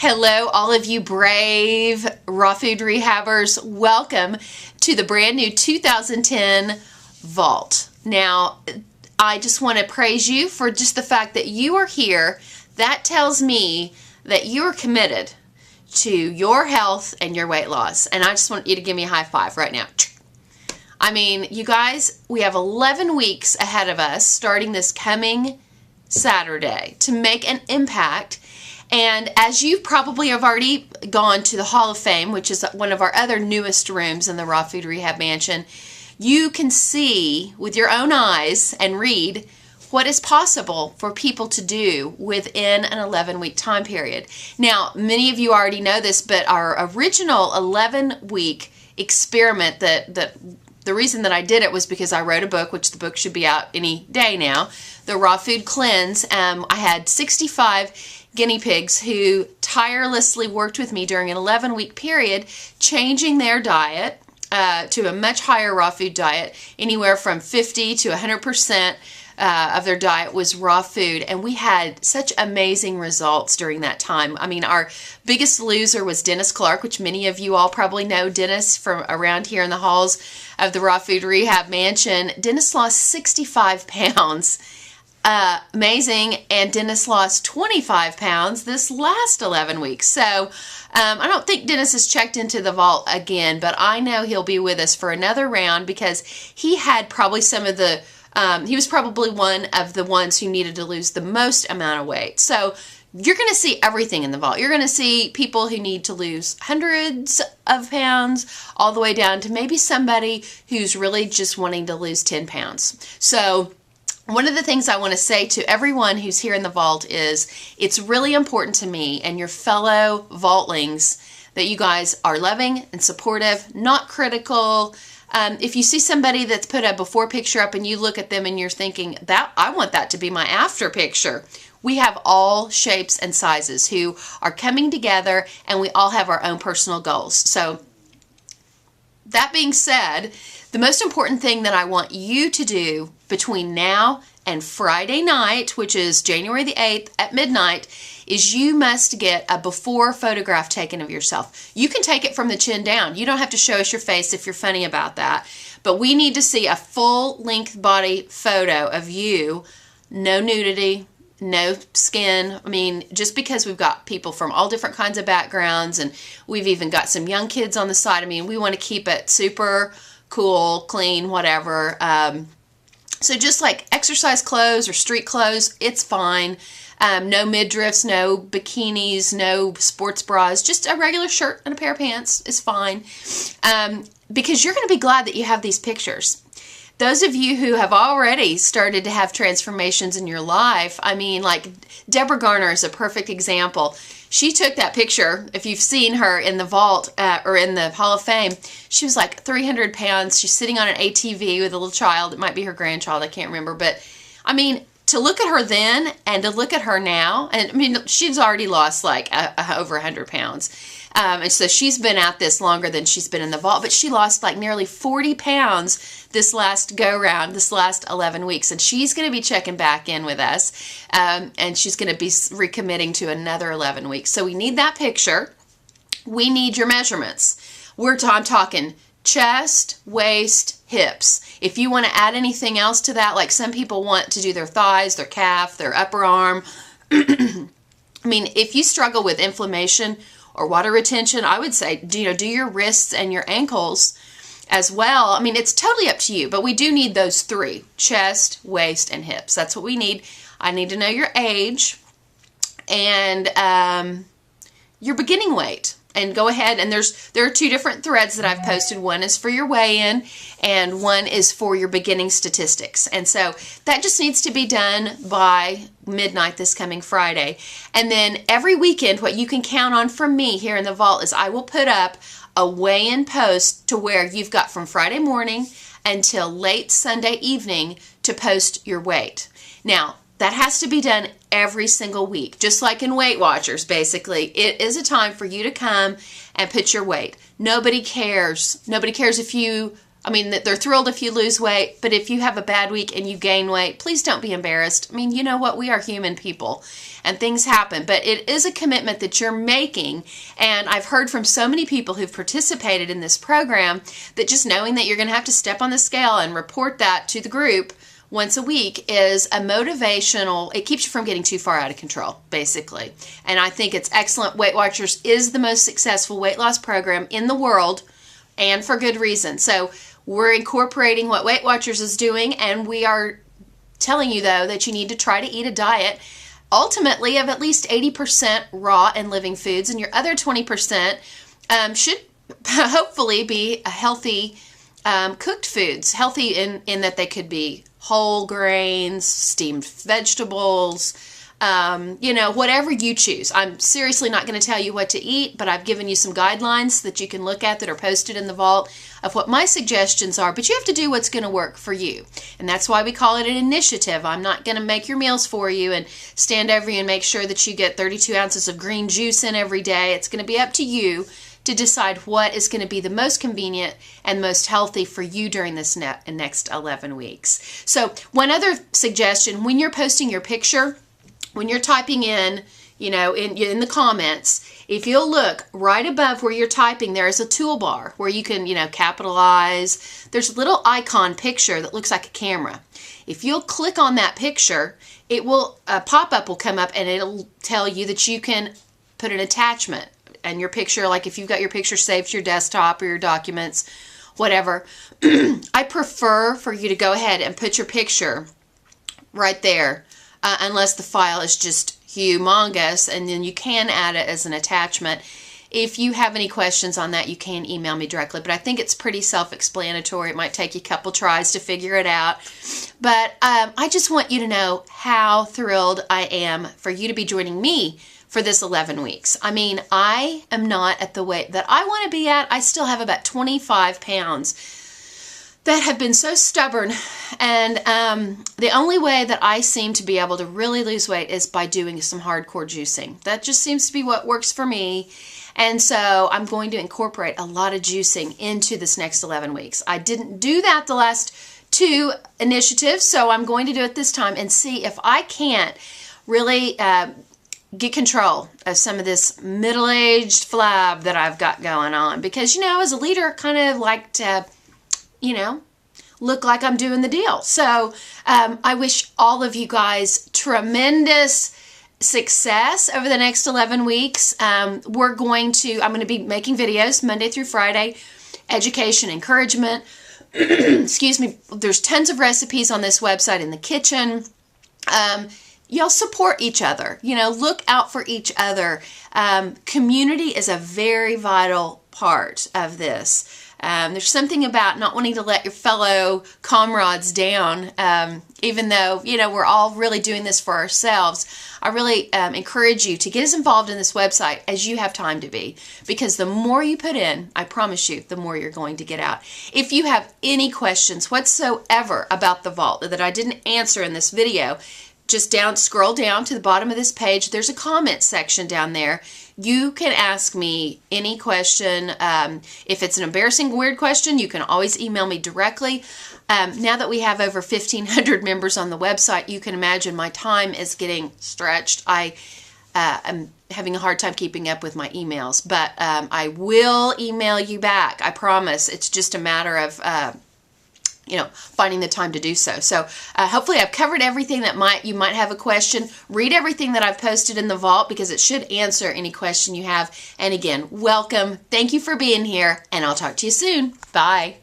Hello, all of you brave raw food rehabbers. Welcome to the brand new 2010 Vault. Now, I just want to praise you for just the fact that you are here. That tells me that you are committed to your health and your weight loss. And I just want you to give me a high five right now. I mean, you guys, we have 11 weeks ahead of us starting this coming Saturday to make an impact. And as you probably have already gone to the Hall of Fame, which is one of our other newest rooms in the Raw Food Rehab Mansion, you can see with your own eyes and read what is possible for people to do within an 11-week time period. Now, many of you already know this, but our original 11-week experiment, that the reason that I did it was because I wrote a book, which the book should be out any day now, The Raw Food Cleanse. I had 65 guinea pigs who tirelessly worked with me during an 11-week period, changing their diet to a much higher raw food diet. Anywhere from 50 to 100% of their diet was raw food, and we had such amazing results during that time. I mean, our biggest loser was Dennis Clark, which many of you all probably know Dennis from around here in the halls of the Raw Food Rehab Mansion. Dennis lost 65 pounds. Amazing. And Dennis lost 25 pounds this last 11 weeks. So I don't think Dennis has checked into the vault again, but I know he'll be with us for another round because he had probably some of the, he was probably one of the ones who needed to lose the most amount of weight. So you're going to see everything in the vault. You're going to see people who need to lose hundreds of pounds all the way down to maybe somebody who's really just wanting to lose 10 pounds. So one of the things I want to say to everyone who's here in the vault is it's really important to me and your fellow vaultlings that you guys are loving and supportive, not critical. If you see somebody that's put a before picture up and you look at them and you're thinking, that I want that to be my after picture. We have all shapes and sizes who are coming together, and we all have our own personal goals. So that being said, the most important thing that I want you to do between now and Friday night, which is January the 8th at midnight, is you must get a before photograph taken of yourself. You can take it from the chin down. You don't have to show us your face if you're funny about that. But we need to see a full-length body photo of you, no nudity, no skin. I mean, just because we've got people from all different kinds of backgrounds, and we've even got some young kids on the side. I mean, we want to keep it super cool, clean, whatever. So just like exercise clothes or street clothes, it's fine. No midriffs, no bikinis, no sports bras, just a regular shirt and a pair of pants is fine. Because you're going to be glad that you have these pictures. Those of you who have already started to have transformations in your life, I mean, like Deborah Garner is a perfect example. She took that picture. If you've seen her in the vault or in the Hall of Fame, she was like 300 pounds. She's sitting on an ATV with a little child. It might be her grandchild. I can't remember. But, I mean, to look at her then and to look at her now, and I mean, she's already lost like over 100 pounds. And so she's been at this longer than she's been in the vault, but she lost like nearly 40 pounds this last go-round, this last 11 weeks. And she's going to be checking back in with us, and she's going to be recommitting to another 11 weeks. So we need that picture. We need your measurements. I'm talking chest, waist, hips. If you want to add anything else to that, like some people want to do their thighs, their calf, their upper arm. I mean, if you struggle with inflammation or water retention, I would say, do your wrists and your ankles as well. I mean, it's totally up to you, but we do need those three: chest, waist, and hips. That's what we need. I need to know your age and your beginning weight. And go ahead, and there are two different threads that I've posted. One is for your weigh-in, and one is for your beginning statistics. And so that just needs to be done by midnight this coming Friday. And then every weekend, what you can count on from me here in the vault is I will put up a weigh-in post to where you've got from Friday morning until late Sunday evening to post your weight. Now, that has to be done every single week, just like in Weight Watchers, basically. It is a time for you to come and put your weight. Nobody cares. Nobody cares if you I mean, they're thrilled if you lose weight, but if you have a bad week and you gain weight, please don't be embarrassed. I mean, you know what? We are human people and things happen, but it is a commitment that you're making. And I've heard from so many people who've participated in this program that just knowing that you're going to have to step on the scale and report that to the group once a week is a motivational, it keeps you from getting too far out of control, basically. And I think it's excellent. Weight Watchers is the most successful weight loss program in the world, and for good reason. So we're incorporating what Weight Watchers is doing, and we are telling you, though, that you need to try to eat a diet, ultimately, of at least 80% raw and living foods, and your other 20% should hopefully be healthy cooked foods. Healthy in that they could be whole grains, steamed vegetables, whatever you choose. I'm seriously not going to tell you what to eat, but I've given you some guidelines that you can look at that are posted in the vault of what my suggestions are, but you have to do what's going to work for you. And that's why we call it an initiative. I'm not going to make your meals for you and stand over you and make sure that you get 32 ounces of green juice in every day. It's going to be up to you to decide what is going to be the most convenient and most healthy for you during this next 11 weeks. So one other suggestion, when you're posting your picture, when you're typing in, in the comments, if you'll look right above where you're typing, there is a toolbar where you can, capitalize. There's a little icon picture that looks like a camera. If you'll click on that picture, it will, a pop-up will come up and it'll tell you that you can put an attachment and your picture, like if you've got your picture saved to your desktop or your documents, whatever. I prefer for you to go ahead and put your picture right there, unless the file is just humongous, and then you can add it as an attachment. If you have any questions on that, you can email me directly, but I think it's pretty self-explanatory. It might take you a couple tries to figure it out, but I just want you to know how thrilled I am for you to be joining me for this 11 weeks. I mean, I am not at the weight that I want to be at. I still have about 25 pounds that have been so stubborn, and the only way that I seem to be able to really lose weight is by doing some hardcore juicing. That just seems to be what works for me, and so I'm going to incorporate a lot of juicing into this next 11 weeks. I didn't do that the last 2 initiatives, so I'm going to do it this time and see if I can't really get control of some of this middle-aged flab that I've got going on. Because, as a leader, I kind of like to, look like I'm doing the deal. So I wish all of you guys tremendous success over the next 11 weeks. I'm going to be making videos Monday through Friday, education, encouragement. Excuse me. There's tons of recipes on this website in the kitchen. Y'all support each other. Look out for each other. Community is a very vital part of this. There's something about not wanting to let your fellow comrades down, even though, we're all really doing this for ourselves. I really encourage you to get as involved in this website as you have time to be, because the more you put in, I promise you, the more you're going to get out. If you have any questions whatsoever about the vault that I didn't answer in this video, just scroll down to the bottom of this page. There's a comment section down there. You can ask me any question. If it's an embarrassing, weird question, you can always email me directly. Now that we have over 1,500 members on the website, you can imagine my time is getting stretched. I am having a hard time keeping up with my emails, but I will email you back. I promise. It's just a matter of finding the time to do so. So hopefully I've covered everything that you might have a question. Read everything that I've posted in the vault, because it should answer any question you have. And again, welcome. Thank you for being here, and I'll talk to you soon. Bye.